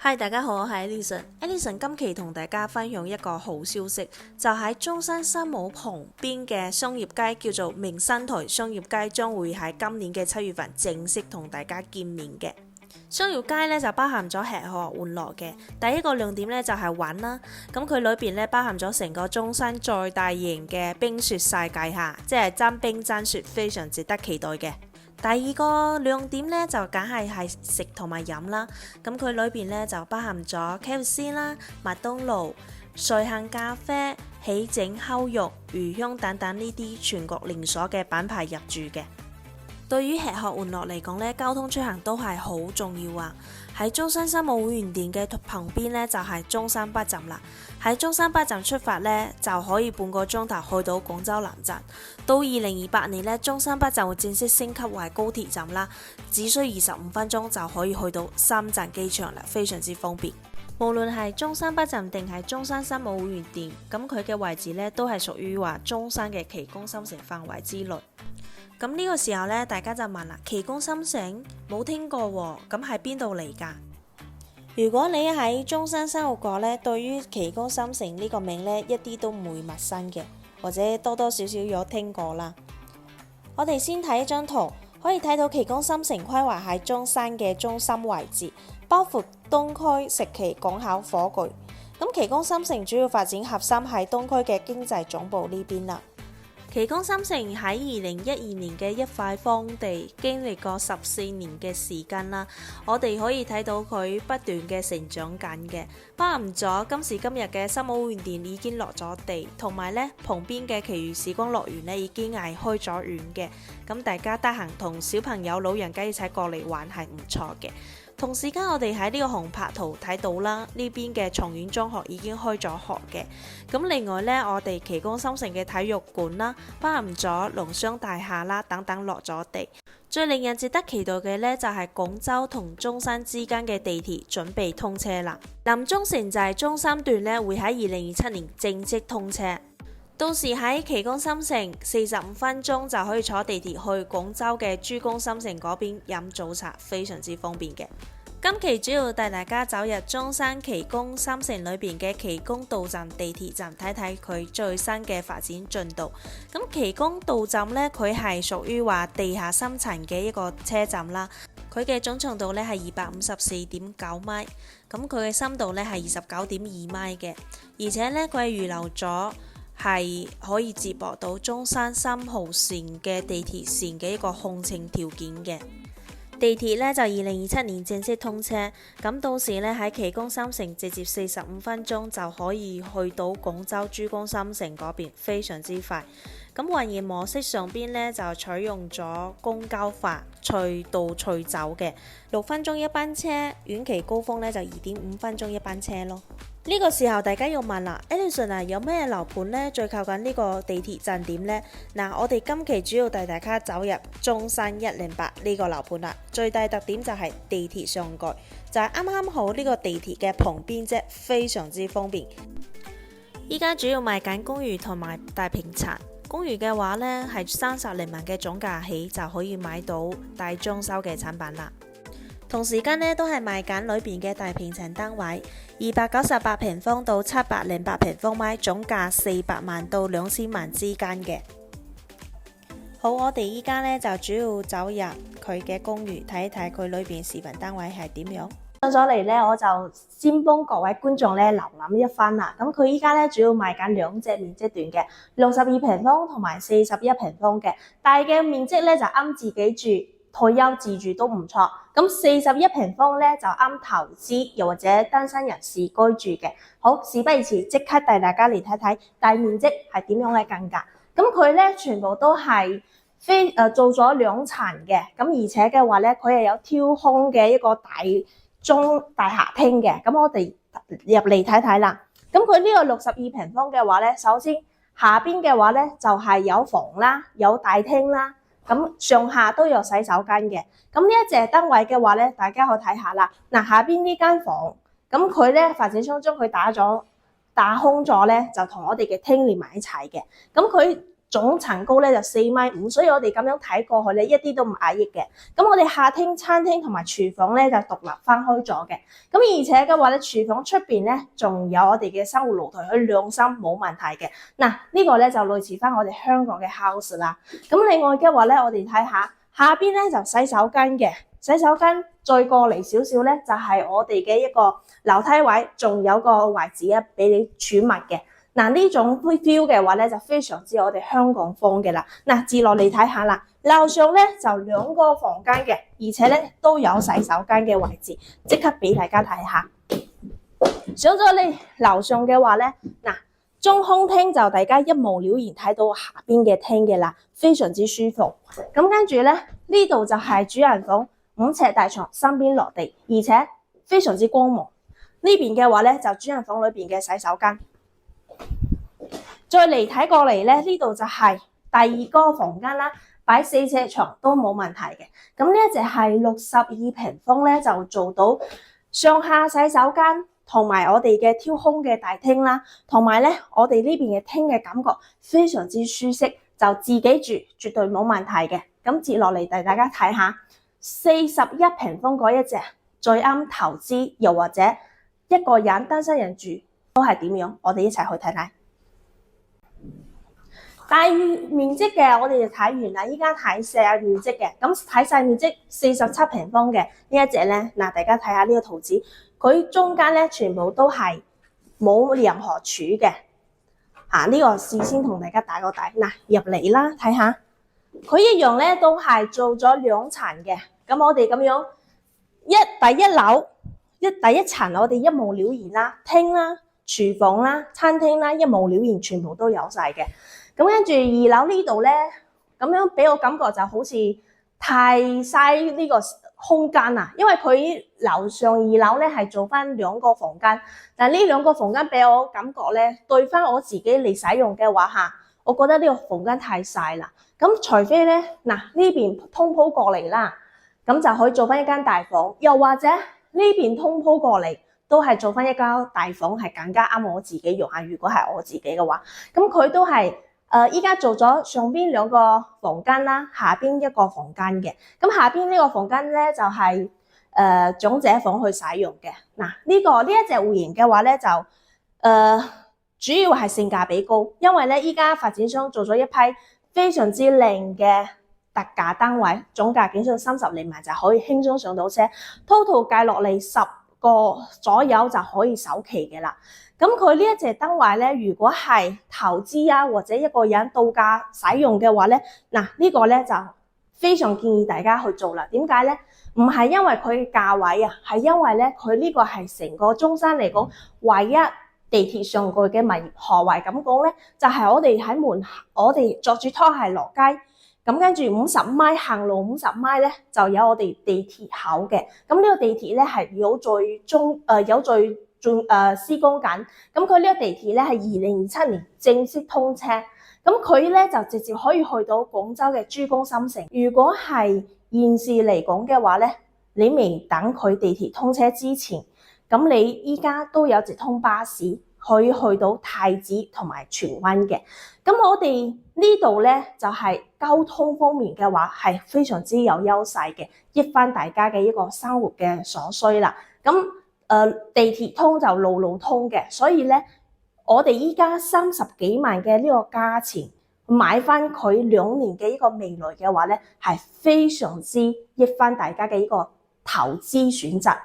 嗨，大家好，我係 Alison。Alison 今期同大家分享一個好消息，就喺中山三武旁邊嘅商業街，叫做明新台商業街，將會喺今年嘅7月份正式同大家見面嘅。商業街咧就包含咗吃喝玩樂嘅，第一個亮點咧就係玩啦。咁佢裏邊咧包含咗成個中山最大型嘅冰雪世界下，即係爭冰爭雪，非常值得期待嘅。第二個亮點咧就梗係食同埋飲啦，咁佢裏邊咧就包含咗 KFC 啦、麥當勞、瑞幸咖啡、喜整烤肉、魚香等等呢啲全國連鎖嘅品牌入駐嘅。對於吃喝玩樂嚟講咧，交通出行都係好重要啊！喺中山三武會員店嘅旁邊咧就係中山北站啦。喺中山北站出發咧就可以半個鐘頭去到廣州南站。到2028年咧，中山北站會正式升級為高鐵站啦，只需25分鐘就可以去到深圳機場啦，非常之方便。無論係中山北站定係中山三武會員店，咁佢嘅位置咧都係屬於話中山嘅奇宮新城範圍之內。咁呢個時候呢，大家就問啦，奇宮新城冇聽過喎，咁喺邊度嚟㗎？如果你喺中山生活過呢，對於奇宮新城呢個名呢，一啲都唔會陌生嘅，或者多多少少有聽過啦。我哋先睇一張圖，可以睇到奇宮新城規劃喺中山嘅中心位置，包括東區、石岐、港口、火炬。咁奇宮新城主要發展核心喺東區嘅經濟總部呢邊啦。奇宮新城喺2012年嘅一塊荒地，經歷過14年嘅時間啦，我哋可以睇到佢不斷嘅成長緊嘅，包含咗今時今日嘅三武會員店已經落咗地，同埋呢旁邊嘅奇遇時光樂園呢已經係開咗園嘅，咁大家得閒同小朋友、老人家一齊過嚟玩係唔錯嘅。同時間我哋喺呢個航拍圖睇到啦，呢邊嘅松苑中學已經開咗學嘅。咁另外呢，我哋奇宮新城嘅體育館啦，包含咗農商大廈啦等等落咗地。最令人值得期待嘅呢，就係廣州同中山之間嘅地鐵準備通車啦。南中城寨中山段呢，會喺2027年正式通車。到時喺奇宮新城45分鐘就可以坐地鐵去廣州嘅珠江新城嗰邊飲早茶，非常之方便嘅。今期主要帶大家走入中山奇宮新城裏邊嘅奇宮道站地鐵站，睇睇佢最新嘅發展進度。咁奇宮道站呢，佢係屬於話地下深層嘅一個車站啦。佢嘅總長度呢係254.9米，咁佢嘅深度呢係29.2米嘅，而且呢，佢係預留咗係可以接駁到中山3號線嘅地鐵線嘅一個控程條件嘅。地鐵呢就2027年正式通車，咁到時呢喺奇宮新城直接45分鐘就可以去到廣州珠江新城嗰邊，非常之快。咁運營模式上邊呢就採用咗公交法，隨到隨走嘅，6分鐘一班車，遠期高峰呢就2.5分鐘一班車咯。呢個時候大家要問啦 Alison 啊，有咩樓盤呢？最靠近呢個地鐵站點呢？嗱，我哋今期主要帶大家走入中山108呢個樓盤啦。最大特點就係地鐵上蓋，就係啱啱好呢個地鐵嘅旁邊啫，非常之方便。依家主要賣緊公寓同埋大平層。公寓嘅話呢，係30萬嘅總價起就可以買到帶裝修嘅產品啦。同時間呢，都係賣緊裏邊嘅大平層單位，298平方到708平方米，總價400萬到2000萬之間嘅。好，我哋依家呢，就主要走入佢嘅公寓，睇一睇佢裏邊示範單位係點樣。上咗嚟呢，我就先幫各位觀眾呢瀏覽一番啦。咁佢依家呢，主要賣緊兩隻面積段嘅62平方同埋41平方嘅，大嘅面積呢，就啱自己住，退休自住都唔錯。咁41平方呢，就啱投資又或者單身人士居住嘅。好，事不宜遲，即刻帶大家嚟睇睇大面積係點樣嘅更價。咁佢呢，全部都係做咗2層嘅，咁而且嘅話呢，佢係有挑空嘅一個大客廳嘅。咁我哋入嚟睇睇啦。咁佢呢個62平方嘅話呢，首先下邊嘅話呢，就係有房啦，有大廳啦。咁上下都有洗手間嘅。咁呢一隻單位嘅話呢，大家可以睇下啦。嗱，下邊呢間房，咁佢呢發展商將佢打空咗呢，就同我哋嘅廳連埋一齊嘅。咁佢總層高咧就4.5米，所以我哋咁樣睇過去咧一啲都唔壓抑嘅。咁我哋客廳、餐廳同埋廚房咧就獨立分開咗嘅。咁而且嘅話咧，廚房出邊咧仲有我哋嘅生活露台去晾衫冇問題嘅。嗱，呢個咧就類似翻我哋香港嘅 house 啦。咁另外嘅話咧，我哋睇下下邊咧就洗手間嘅，洗手間再過嚟少少咧就係我哋嘅一個樓梯位，仲有個位置啊俾你儲物嘅。嗱，呢種 feel 嘅話咧就非常之我哋香港風嘅啦。嗱，接落嚟睇下啦，樓上咧就2個房間嘅，而且咧都有洗手間嘅位置，即刻俾大家睇下。上咗嚟樓上嘅話咧，嗱，中空廳就大家一目了然睇到下邊嘅廳嘅啦，非常之舒服。咁跟住咧呢度就係主人房，5尺大床，身邊落地，而且非常之光芒。呢邊嘅話咧就主人房裏邊嘅洗手間。再嚟睇過嚟咧，呢度就係第2個房間啦，擺4尺床都冇問題嘅。咁呢一隻係62平方咧，就做到上下洗手間同埋我哋嘅挑空嘅大廳啦，同埋咧我哋呢邊嘅廳嘅感覺非常之舒適，就自己住絕對冇問題嘅。咁接落嚟帶大家睇下41平方嗰一隻最啱投資，又或者一個人單身人住都係點樣？我哋一齊去睇睇。大面積嘅我哋就睇完啦，依家睇細面積嘅，咁睇細面積47平方嘅呢一隻咧，嗱大家睇下呢個圖紙，佢中間咧全部都係冇任何柱嘅，呢個事先同大家打個底。嗱入嚟啦，睇下佢一樣咧都係做咗2層嘅，咁我哋咁樣第一樓第一層我哋一目了然啦，廳啦、廚房啦、餐廳啦，一目了然，全部都有晒嘅。咁跟住2樓呢度咧，咁樣俾我感覺就好似太嘥呢個空間啊，因為佢樓上2樓咧係做翻2個房間，但呢2個房間俾我感覺咧，對翻我自己嚟使用嘅話嚇，我覺得呢個房間太細啦。咁除非咧，嗱呢邊通鋪過嚟啦，咁就可以做翻一間大房，又或者呢邊通鋪過嚟都係做翻一間大房，係更加啱我自己用下。如果係我自己嘅話，咁佢都係。依家做咗上邊2個房間啦，下邊1個房間嘅。咁下邊呢個房間咧就係長者房去使用嘅。嗱呢一隻戶型嘅話咧就主要係性價比高，因為咧依家發展商做咗一批非常之靚嘅特價單位，總價僅需30零萬就可以輕鬆上到車 ，total 計落嚟10個左右就可以首期嘅啦。咁佢呢一隻燈位咧，如果係投資啊或者一個人度假使用嘅話咧，嗱呢個咧就非常建議大家去做啦。點解咧？唔係因為佢嘅價位啊，係因為咧佢呢個係成個中山嚟講唯一地鐵上蓋嘅物業。何謂咁講咧？就係我哋喺我哋坐住拖鞋落街，咁跟住50米行路50米咧就有我哋地鐵口嘅。咁呢個地鐵咧係有在施工緊，咁佢呢個地鐵咧係2027年正式通車，咁佢咧就直接可以去到廣州嘅珠江新城。如果係現時嚟講嘅話咧，你未等佢地鐵通車之前，咁你依家都有直通巴士可以去到太子同埋荃灣嘅。咁我哋呢度咧就係交通方面嘅話係非常之有優勢嘅，益翻大家嘅一個生活嘅所需啦。咁地鐵通就路路通嘅，所以咧我哋依家30幾萬嘅呢個價錢買翻佢2年嘅一個未來嘅話咧，係非常之益翻大家嘅一個投資選擇。